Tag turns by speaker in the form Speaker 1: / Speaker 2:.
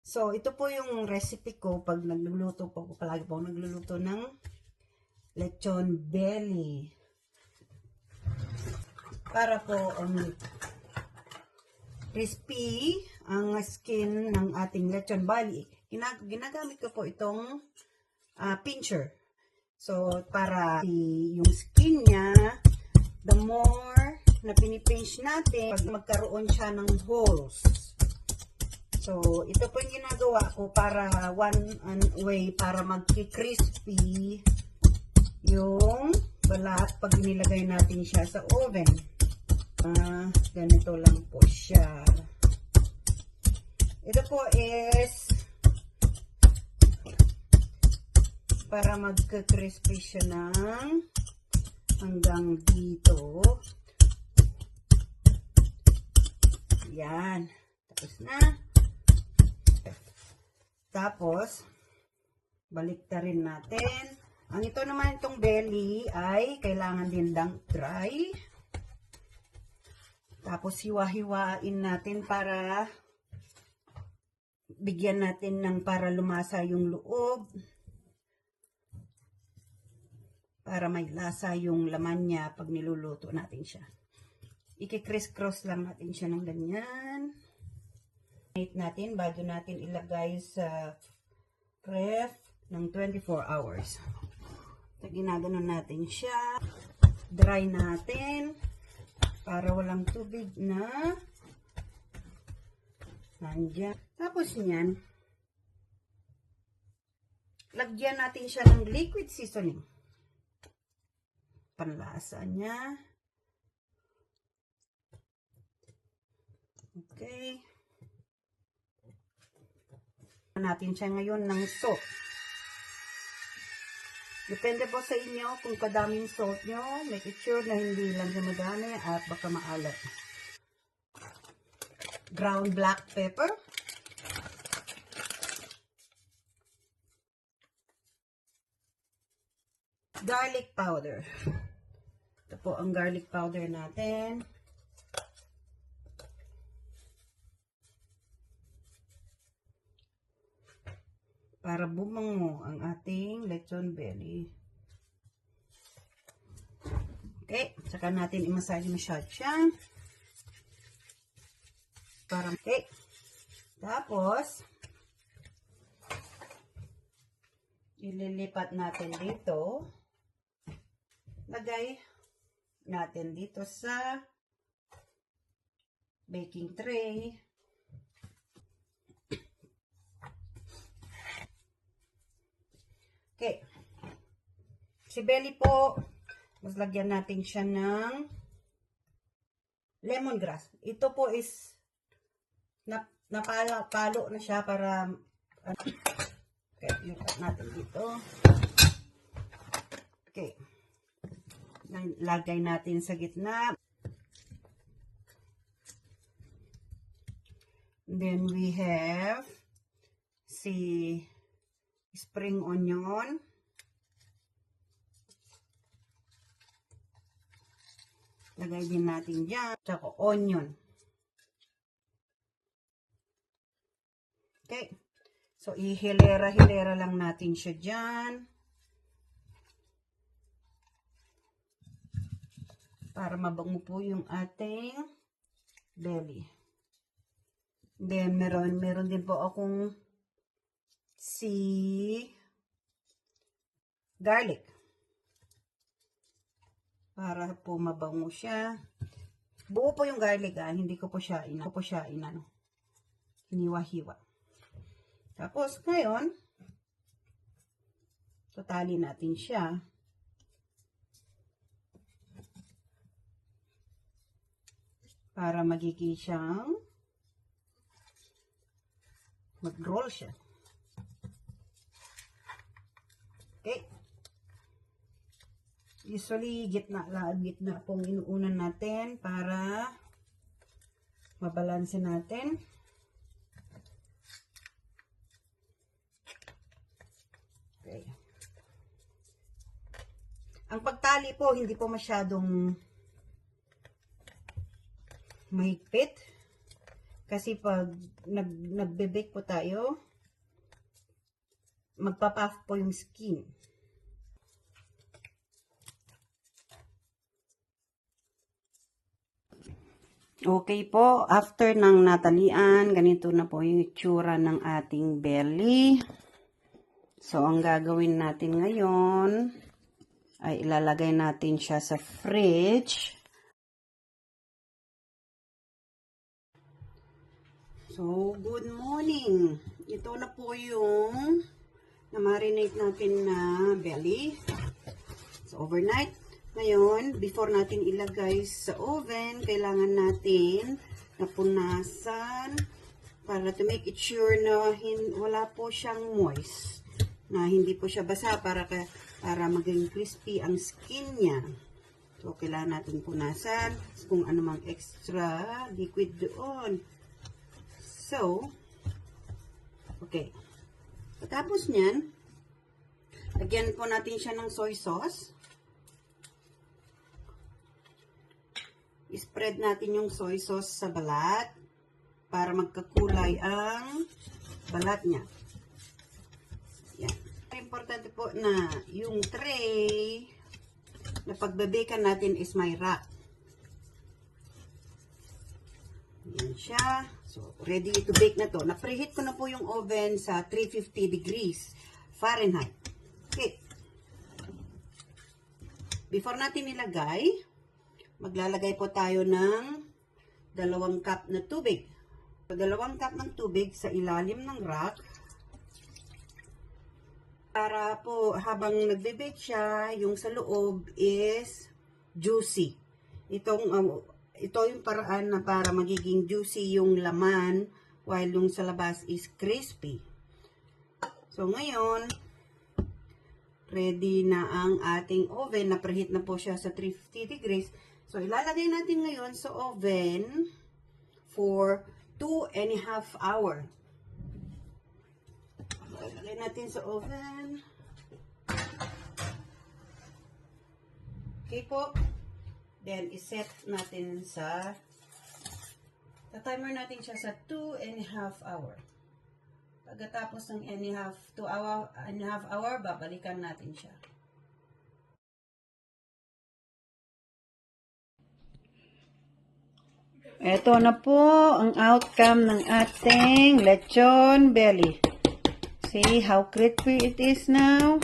Speaker 1: So, ito po yung recipe ko pag nagluluto po ako. Palagi po ako nagluluto ng lechon belly. Para po crispy ang skin ng ating lechon belly. Ginagamit ko po itong pincher. So, para yung skin niya, the more na pinipinch natin, pag magkaroon siya ng holes. So, ito po yung ginagawa ko para one way para magki-crispy yung balat pag nilagay natin siya sa oven. Ganito lang po siya. Ito po is para magka-crispy siya ng hanggang dito. Yan. Tapos na. Tapos, baliktarin natin. Ang ito naman itong belly ay kailangan din dry. Tapos, hiwa-hiwain natin para bigyan natin ng para lumasa yung loob. Para may lasa yung laman niya pag niluluto natin siya. I-criss-cross lang natin siya ng ganyan. Natin bago natin ilagay sa ref ng 24 hours. So, ginaganon natin siya. Dry natin para walang tubig na nandyan. Tapos niyan, lagyan natin siya ng liquid seasoning. Panlasa niya. Okay. Natin siya ngayon ng salt. Depende po sa inyo kung kadaming salt nyo. Make it sure na hindi lang siya madami at baka maalat. Ground black pepper. Garlic powder. Ito po ang garlic powder natin. Para bumango ang ating lechon belly. Okay, saka natin i-massage siya. Para okay. Tapos ililipat natin dito. Lagay natin dito sa baking tray. Okay. Si belly po, mas lagyan natin siya ng lemongrass. Ito po is napalo na siya para okay, lipat natin dito. Okay. Lagay natin sa gitna. Then we have spring onion. Lagay din natin dyan. Tsaka onion. Okay. So, ihilera-hilera lang natin siya dyan. Para mabango po yung ating belly. Then, meron din po akong garlic. Para po mabango siya. Buo po yung garlic, hindi ko po siya hiniwa-hiwa. Tapos, ngayon, totali natin siya. Para magiging siyang mag-roll siya. Okay. Usually, gitna pong inuunan natin para mabalanse natin. Okay. Ang pagtali po, hindi po masyadong mahigpit. Kasi pag nagbe-bake po tayo, magpa-puff po yung skin. Okay po, after ng natalian, ganito na po yung itsura ng ating belly. So, ang gagawin natin ngayon ay ilalagay natin siya sa fridge. So, good morning. Ito na po yung na-marinate natin na belly. So, overnight. Ngayon, before natin ilagay sa oven, kailangan natin napunasan para to make it sure na wala po siyang moist. Na hindi po siya basa para maging crispy ang skin niya. So, kailangan natin punasan kung ano mang extra liquid doon. So, okay. Pagkatapos niyan, lagyan po natin siya ng soy sauce. I-spread natin yung soy sauce sa balat para magkakulay ang balat niya. Yan. Importante po na yung tray na pagbabakan natin is may rack. Yan siya. So, ready to bake na to. Na-preheat ko na po yung oven sa 350 degrees Fahrenheit. Okay. Before natin ilagay, maglalagay po tayo ng 2 cup na tubig. So, 2 cup ng tubig sa ilalim ng rack. Para po habang nagbe-bake siya, yung sa loob is juicy. Ito yung paraan na para magiging juicy yung laman while yung sa labas is crispy. So, ngayon, ready na ang ating oven. Na-preheat na po siya sa 350 degrees. So, ilalagay natin ngayon sa oven for 2.5 hours. Ilalagay natin sa oven. Okay po. Then, iset natin timer natin siya sa 2.5 hours. Pagkatapos ng 2.5 hour, babalikan natin siya. Ito na po ang outcome ng ating lechon belly. See how crispy it is now?